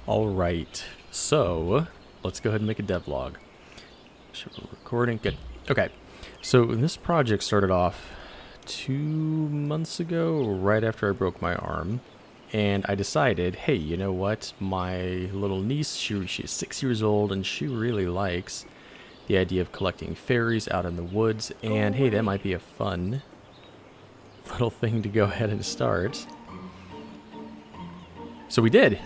Alright, so let's go ahead and make a devlog. So we're recording, good. Okay, so this project started off 2 months ago, right after I broke my arm. And I decided, hey, you know what? My little niece, she's 6 years old, and she really likes the idea of collecting fairies out in the woods. And hey, that might be a fun little thing to go ahead and start. So we did.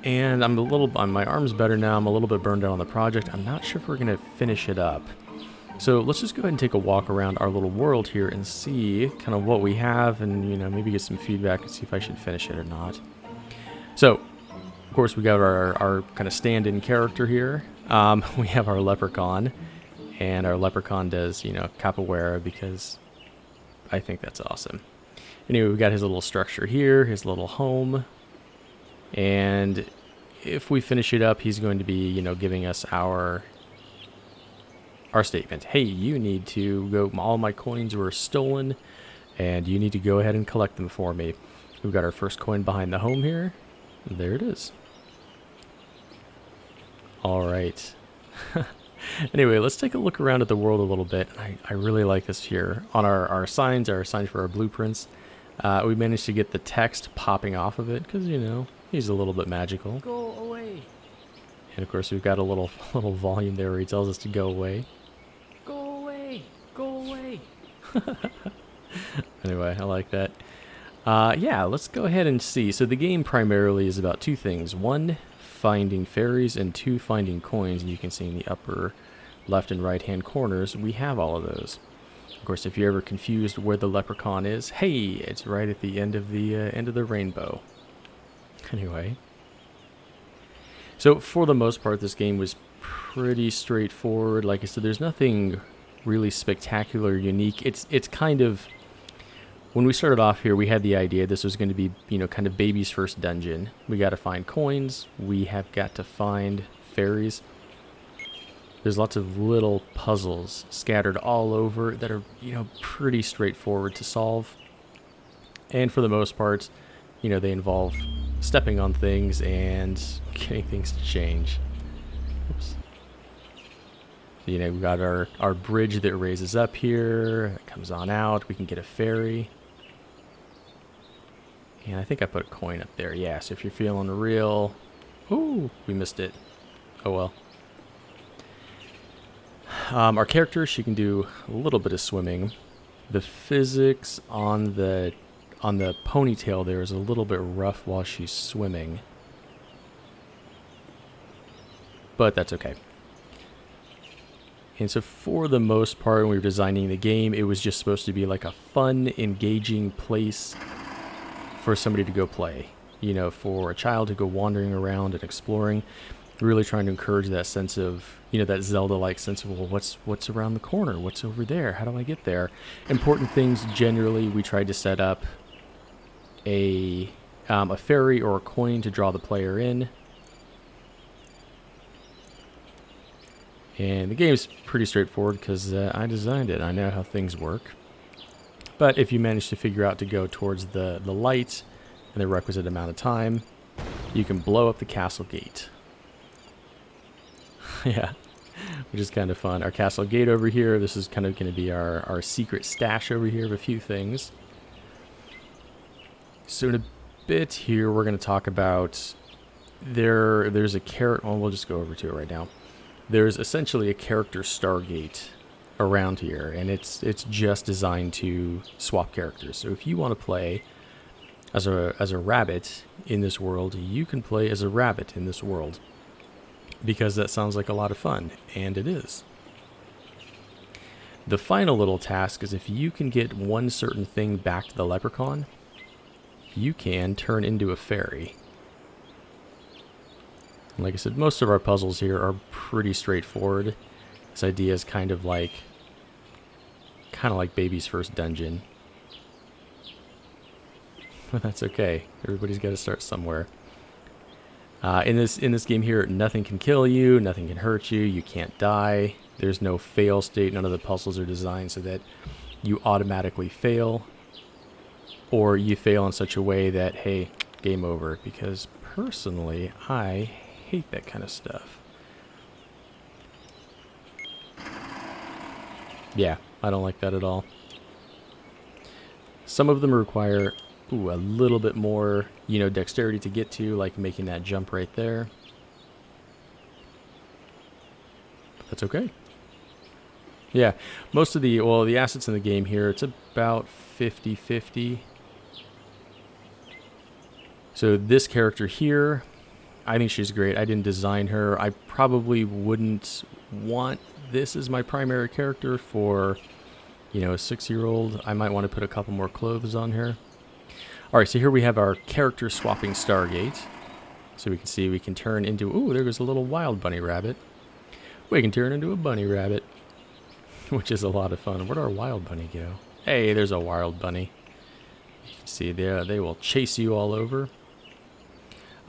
And my arm's better now. I'm a little bit burned out on the project. I'm not sure if we're going to finish it up. So let's just go ahead and take a walk around our little world here and see kind of what we have and, you know, maybe get some feedback and see if I should finish it or not. So, of course, we got our kind of stand-in character here. We have our leprechaun, and our leprechaun does, you know, capoeira because I think that's awesome. Anyway, we got his little structure here, his little home. And if we finish it up, he's going to be, you know, giving us our statement. Hey, you need to go, all my coins were stolen, and you need to go ahead and collect them for me. We've got our first coin behind the home here. There it is. All right. Anyway, let's take a look around at the world a little bit. I really like this here. On our signs for our blueprints, we managed to get the text popping off of it because, you know, he's a little bit magical. Go away. And of course, we've got a little volume there where he tells us to go away. Go away. Go away. Anyway, I like that. Yeah, let's go ahead and see. So the game primarily is about two things. One, finding fairies, and two, finding coins. And you can see in the upper left and right hand corners, we have all of those. Of course, if you're ever confused where the leprechaun is, hey, it's right at the end of the rainbow. Anyway. So for the most part, this game was pretty straightforward. Like I said, there's nothing really spectacular, unique. It's kind of, when we started off here, we had the idea this was going to be, you know, kind of baby's first dungeon. We got to find coins. We have got to find fairies. There's lots of little puzzles scattered all over that are, you know, pretty straightforward to solve. And for the most part, you know, they involve stepping on things and getting things to change. Oops. You know, we got our bridge that raises up here. It comes on out. We can get a fairy. And I think I put a coin up there. Yeah, so if you're feeling real... Ooh, we missed it. Oh well. Our character, she can do a little bit of swimming. The physics on the ponytail there is a little bit rough while she's swimming. But that's okay. And so for the most part, when we were designing the game, it was just supposed to be like a fun, engaging place for somebody to go play. You know, for a child to go wandering around and exploring. Really trying to encourage that sense of, you know, that Zelda-like sense of, well, what's around the corner? What's over there? How do I get there? Important things, generally, we tried to set up a fairy or a coin to draw the player in. And the game's pretty straightforward because I designed it. I know how things work. But if you manage to figure out to go towards the light in the requisite amount of time, you can blow up the castle gate. Yeah, which is kind of fun. Our castle gate over here, this is kind of going to be our secret stash over here of a few things. So in a bit here, we're going to talk about, there's a character, well, we'll just go over to it right now. There's essentially a character Stargate around here, and it's just designed to swap characters. So if you want to play as a rabbit in this world, you can play as a rabbit in this world. Because that sounds like a lot of fun, and it is. The final little task is if you can get one certain thing back to the leprechaun, you can turn into a fairy. And like I said, most of our puzzles here are pretty straightforward. This idea is kind of like baby's first dungeon. But that's okay. Everybody's got to start somewhere. In this game here, nothing can kill you, nothing can hurt you, you can't die. There's no fail state. None of the puzzles are designed so that you automatically fail, or you fail in such a way that, hey, game over, because personally, I hate that kind of stuff. Yeah, I don't like that at all. Some of them require, ooh, a little bit more, you know, dexterity to get to, like making that jump right there. But that's okay. Yeah, most of the, well, the assets in the game here, it's about 50-50. So this character here, I think she's great. I didn't design her. I probably wouldn't want this as my primary character for, you know, a 6-year-old. I might want to put a couple more clothes on her. All right, so here we have our character swapping Stargate. So we can see we can turn into, ooh, there goes a little wild bunny rabbit. We can turn into a bunny rabbit, which is a lot of fun. Where'd our wild bunny go? Hey, there's a wild bunny. You can see there, they will chase you all over.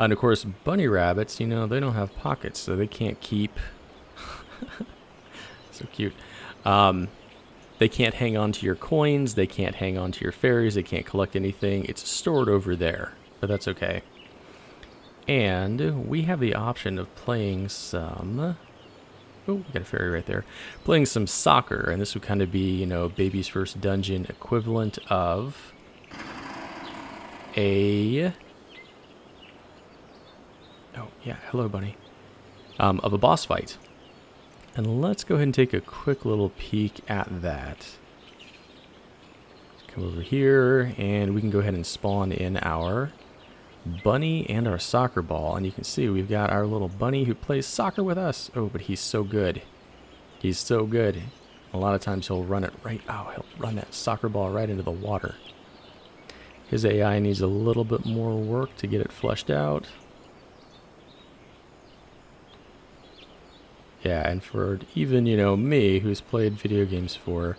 And of course, bunny rabbits, you know, they don't have pockets, so they can't keep... So cute. They can't hang on to your coins, they can't hang on to your fairies, they can't collect anything. It's stored over there, but that's okay. And we have the option of playing some... Oh, we got a fairy right there. Playing some soccer, and this would kind of be, you know, Baby's First Dungeon equivalent of a... Oh, yeah, hello, bunny. Of a boss fight. And let's go ahead and take a quick little peek at that. Come over here, and we can go ahead and spawn in our bunny and our soccer ball. And you can see we've got our little bunny who plays soccer with us. Oh, but he's so good. He's so good. A lot of times he'll run it right... Oh, he'll run that soccer ball right into the water. His AI needs a little bit more work to get it fleshed out. Yeah, and for even, you know, me, who's played video games for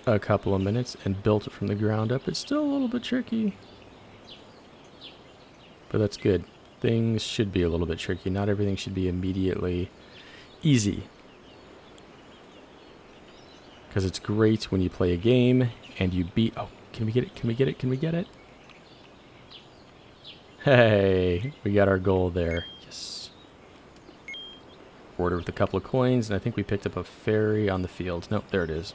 a couple of minutes and built it from the ground up, it's still a little bit tricky. But that's good. Things should be a little bit tricky. Not everything should be immediately easy. Because it's great when you play a game and you beat... Oh, can we get it? Can we get it? Can we get it? Hey, we got our goal there. Yes. Order with a couple of coins, and I think we picked up a fairy on the field. Nope, there it is.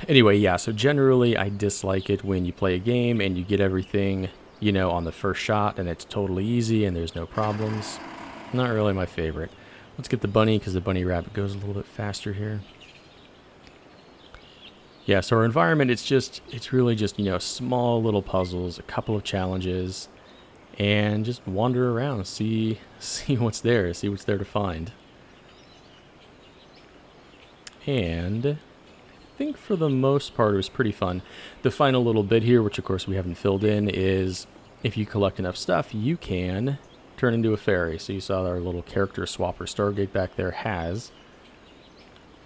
Anyway, yeah, so generally I dislike it when you play a game and you get everything, you know, on the first shot and it's totally easy and there's no problems. Not really my favorite. Let's get the bunny because the bunny rabbit goes a little bit faster here. Yeah, so our environment, it's really just, you know, small little puzzles, a couple of challenges, and just wander around, see what's there, see what's there to find. And I think for the most part it was pretty fun. The final little bit here, which of course we haven't filled in, is if you collect enough stuff, you can turn into a fairy. So you saw our little character swapper Stargate back there has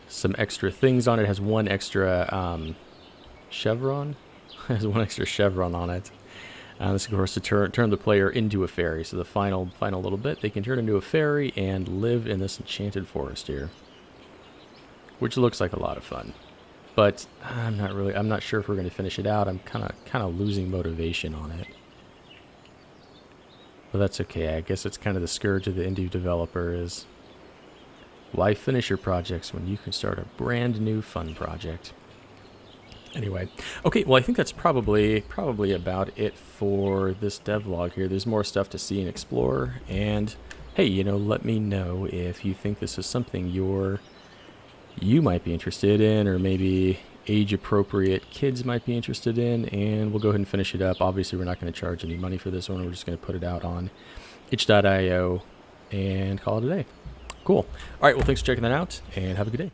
some extra things on it. It has one extra chevron. Has one extra chevron on it. This is, of course, to turn the player into a fairy. So the final little bit, they can turn into a fairy and live in this enchanted forest here, which looks like a lot of fun. But I'm not sure if we're going to finish it out. I'm kind of losing motivation on it. But that's okay. I guess it's kind of the scourge of the indie developer is, why finish your projects when you can start a brand new fun project? Anyway, okay, well, I think that's probably about it for this devlog here. There's more stuff to see and explore, and hey, you know, let me know if you think this is something you might be interested in, or maybe age-appropriate kids might be interested in, and we'll go ahead and finish it up. Obviously, we're not going to charge any money for this one. We're just going to put it out on itch.io and call it a day. Cool. All right, well, thanks for checking that out, and have a good day.